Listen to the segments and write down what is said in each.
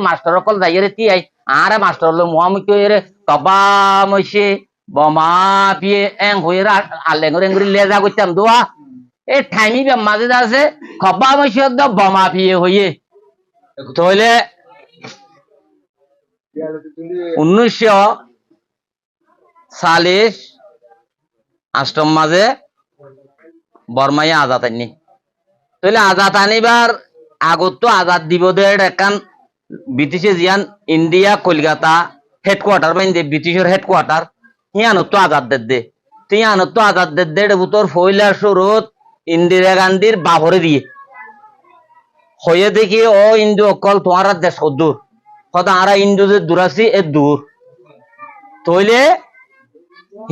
master অকল যাইরে তি I আরে মাস্টার হলো মুহাম্মদ রে কবা মইছে বমা পিয়ে এং হইরে আলেঙ্গরে এঙ্গুরি লেজা করতাম দোয়া এই ঠাইমি মাঝে আছে কবা মইছে দ বমা পিয়ে হইয়ে তাহলে 1940 আষ্টম মাঝে বর্মায় আজাদ আনি তাহলে আজাদ আনিবার আগত তো আজাদ দিবসের একান ব্রিটিশে জিয়ান ইন্ডিয়া কলকাতা হেডকোয়ার্টার মানে ব্রিটিশের হেডকোয়ার্টার হিয়ানত তো আজাদ দে তিয়ানত তো আজাদ দে বুতর ফইলা শুরুত ইন্দিরা গান্ধীর বাবরে দিয়ে হয়ে দেখি ও ইন্দু অকল তোমার দেশ দূর হয়তো আরা ইন্দু যে দূর আছি এ দূর তইলে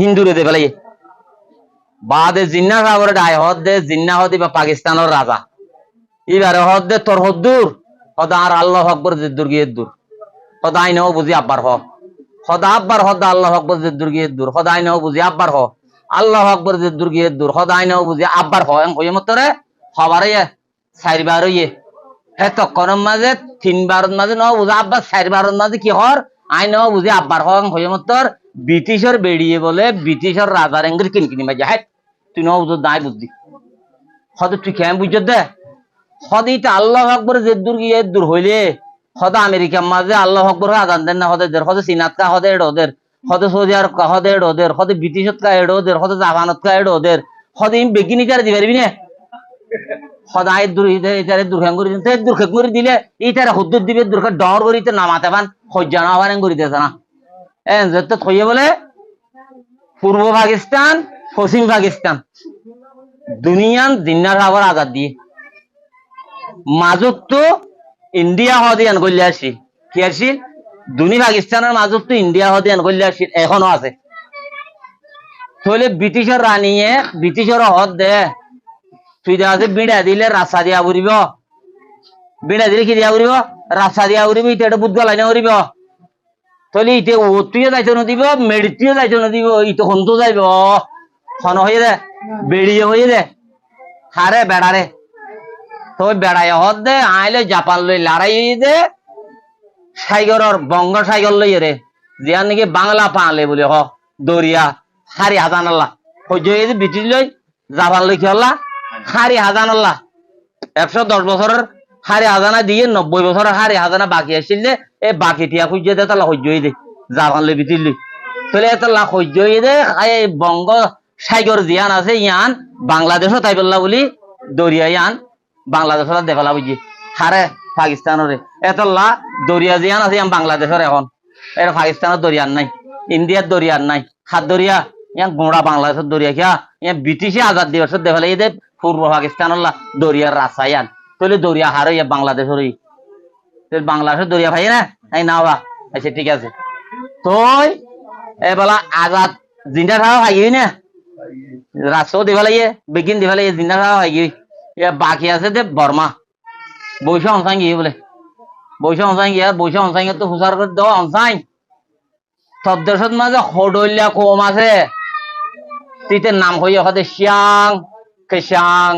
হিন্দুরে দে ফেলাই বাদে জিন্না সাগরের আয় হদ দে জিন্না হদি বা পাকিস্তানের রাজা এবারে হদ দে তোর হদ্দুর হদা আর আল্লাহ আকবর জিদ্দুর গিয়ে দূর হদা আই নাও বুঝি আব্বার হদা আব্বার হদা আল্লাহ আকবর জিদ্দুর গিয়ে দূর হদা আই নাও বুঝি আব্বার আল্লাহ আকবর জিদ্দুর গিয়ে দূর হদা আই নাও বুঝি আব্বার হয়ে মতরে হবারে চারবার ইয়ে হে তখন মাঝে 3 বারের মাঝে নাও বুঝি আব্বার 4 বারের মাঝে কি হর আই নাও বুঝি আব্বার হয়ে মতর ব্রিটিশের বেরিয়ে বলে ব্রিটিশের রাজার এঙ্গির কিনকিনি মাঝে হ্যাঁ তুই নাও বুঝ নাই বুঝলি হয়তো তুই কেমন বুঝ দে হদিটা আল্লাহ আকবর যে দূর গিয়ে দূর হইলে হদা আমেরিকার মাঝে আল্লাহ আকবর আজান দেন না হদের হদে চীনাত কা হদে ওদের হদে সৌদি আরব কা হদে ওদের হদে ব্রিটিশত কা ওদের হদে জাপানত কা ওদের হদে ইম বেগিনি কার দি পারবি না হদা আই দূর ইতারে দূর খান করি তে দূর খান করি দিলে ইতারে হুদ্দুর দিবে দূর খা ডর করিতে নামাতে পান হজ্জা না আবার করি দেছ না এন যত কইয়ে বলে পূর্ব পাকিস্তান পশ্চিম পাকিস্তান দুনিয়ান জিন্নার আবার আজাদ দিয়ে মাজত তো ইন্ডিয়া হদিয়ান করলে আসি কি আসিল দুনি পাকিস্তানের মাজত তো ইন্ডিয়া হদিয়ান করলে আসি এখনো আছে তাহলে ব্রিটিশের রানিয়ে ব্রিটিশের হদ দে তুই দেখা বিড়া দিলে রাস্তা দিয়া উড়িব বিড়া দিলে কি দিয়া উড়িব রাস্তা দিয়া উড়িব ইটা এটা বুধ গলাই না উড়িব তাহলে ইতে ওতুয়ে যাইতে নদিব মেডিটিও যাইতে নদিব ইটো হন্তু যাইব হন হয়ে দে বেড়িয়ে হয়ে দে হারে বেড়ারে তো বেড়াই হদ দে আইলে জাপান লই লড়াই দে সাইগরর বঙ্গ সাইগর লই রে জিয়া নাকি বাংলা পালে বলে হ দরিয়া হারি হাজান আল্লাহ সহ্য হয়ে ব্রিটিশ লই জাপান লই কি হল্লা হারি হাজান আল্লাহ 110 বছরের হারি হাজানা দিয়ে 90 বছরের হারি হাজানা বাকি আসছিল এ বাকি টিয়া খুঁজে দে তাহলে সহ্য হয়ে দে জাপান লই ব্রিটিশ লই তাহলে এত লাখ সহ্য হয়ে দে এই বঙ্গ সাইগর জিয়ান আছে ইয়ান বাংলাদেশও তাই বললা বলি দরিয়া ইয়ান বাংলাদেশের দেখালা বুঝি হারে পাকিস্তানের এতলা দরিয়া জিয়ান আছে বাংলাদেশের এখন এটা পাকিস্তানের দরিয়ার নাই ইন্ডিয়ার দরিয়ার নাই হাত দরিয়া ইয়ান গোড়া বাংলাদেশের দরিয়া কিয়া ইয়ান ব্রিটিশে আজাদ দিবসের দেখালে এই পূর্ব পাকিস্তানের দরিয়ার রাস্তা ইয়ান তাহলে দরিয়া হারে ইয়া বাংলাদেশের বাংলাদেশের দরিয়া ভাই না এই না বা আচ্ছা ঠিক আছে তুই এবেলা আজাদ জিন্দা থাকা ভাই না রাস্তাও দেখালে বেগিন দেখালে জিন্দা থাকা ভাই বাকি আছে দে বর্মা বৈশা অনসাই গিয়ে বলে বৈশা অনসাই গিয়ে বৈশা অনসাই তো হুসার করে দেওয়া অনসাই সব দেশের মাঝে হডলিয়া কম আছে তিতের নাম হইয়া হতে শিয়াং কেশাং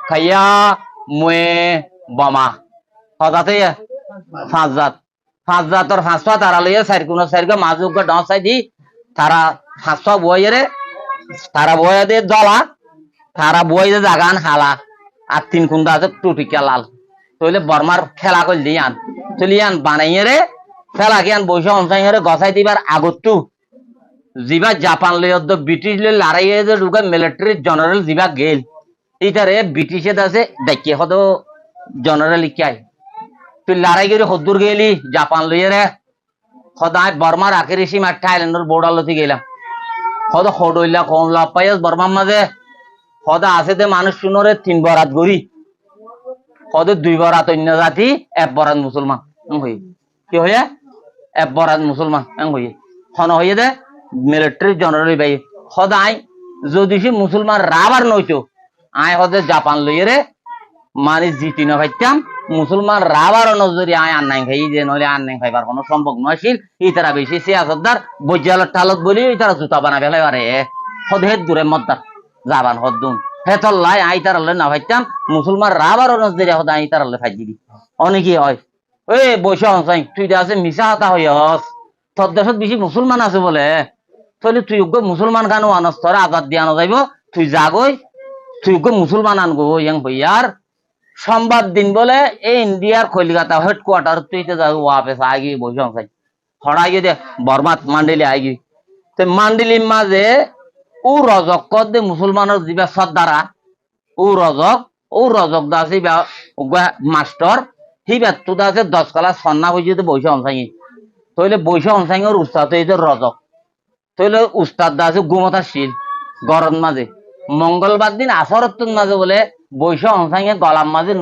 খাইয়া মুয়ে বমা হঠাতে 5 জাত 5 তারা লইয়া সাইড কোন সাইড মাঝে ডান সাইড দি তারা 5 বইয়ে তারা বইয়া দে দলা তারা বইয়ে জাগান হালা আর 3 কুন্ডা আছে টুটিকা লাল তাহলে বর্মার খেলা করলি আন চলি আন বানাইয়ে রে খেলা কি আন বৈশা অনসাই রে গসাই দিবার আগতু জিবা জাপান লইয় ব্রিটিশ লই লড়াই যে ঢুকে মিলিটারি জেনারেল জিবা গেল এইটারে ব্রিটিশে আছে দেখে হদ জেনারেল ইকাই তুই লড়াই করে হদ্দুর গেলি জাপান লইয়ে রে সদায় বর্মার আখেরি সীমা থাইল্যান্ডের বর্ডার লতি গেলাম হদ হডইলা কম লাভ পাই বর্মার মাঝে হদা আছে দে মানুষ শুনরে 3 বরাত গরি হদে 2 বরাত অন্য জাতি 1 বরাত মুসলমান হই কি হয়ে 1 বরাত মুসলমান হই হন হয়ে দে মিলিটারি জেনারেল ভাই হদাই যদি সে মুসলমান রাবার নইতো আয় হদে জাপান লইয়ে রে মানে জিতি না ভাইতাম মুসলমান রাবার নজরি আয় আন্নাই খাই যে নইলে আন্নাই খাইবার কোনো সম্ভব নয়ছিল এই তারা বেশি সিয়াসতদার বজ্জালত টালত বলি এই তারা জুতা বানা ফেলাই পারে হদে দূরে মদ্দার জাবান হদ্দুন হেতল্লাই আই তারালে না ভাইতাম মুসলমান রাবার নজরি হদে আই তারালে ফাই দিবি অনেকই হয় ওই বৈশা হসাই তুই আছে মিশা হাতা হইস তোর দেশত বেশি মুসলমান আছে বলে তাহলে তুই ওকে মুসলমান খানো আনস তোর আজাদ দিয়ে আনা যাইব তুই যাগই তুই ওকে মুসলমান আনগো ইয়াং ভইয়ার সংবাদ দিন বলে এই ইন্ডিয়ার কলিকাতা হেডকোয়ার্টার তুই তো যাবো ওয়াপেস আগে বৈশা হসাই হড়াই গিয়ে দে বর্মাত মান্ডিলি আইগি তো মান্ডিলির মাঝে ও রজক কর দে মুসলমানের যিবা সর্দারা ও রজক দাসি মাস্টার হিবা তো দাসে 10 ক্লাস সন্না হইতে বৈশা হসাই তইলে বৈশা হসাই ওর উস্তাদ এই রজক তইলে উস্তাদ দাসে গুমতা শিল গরম মাঝে মঙ্গলবার দিন আসরত মাঝে বলে বৈশা হসাই গলার মাঝে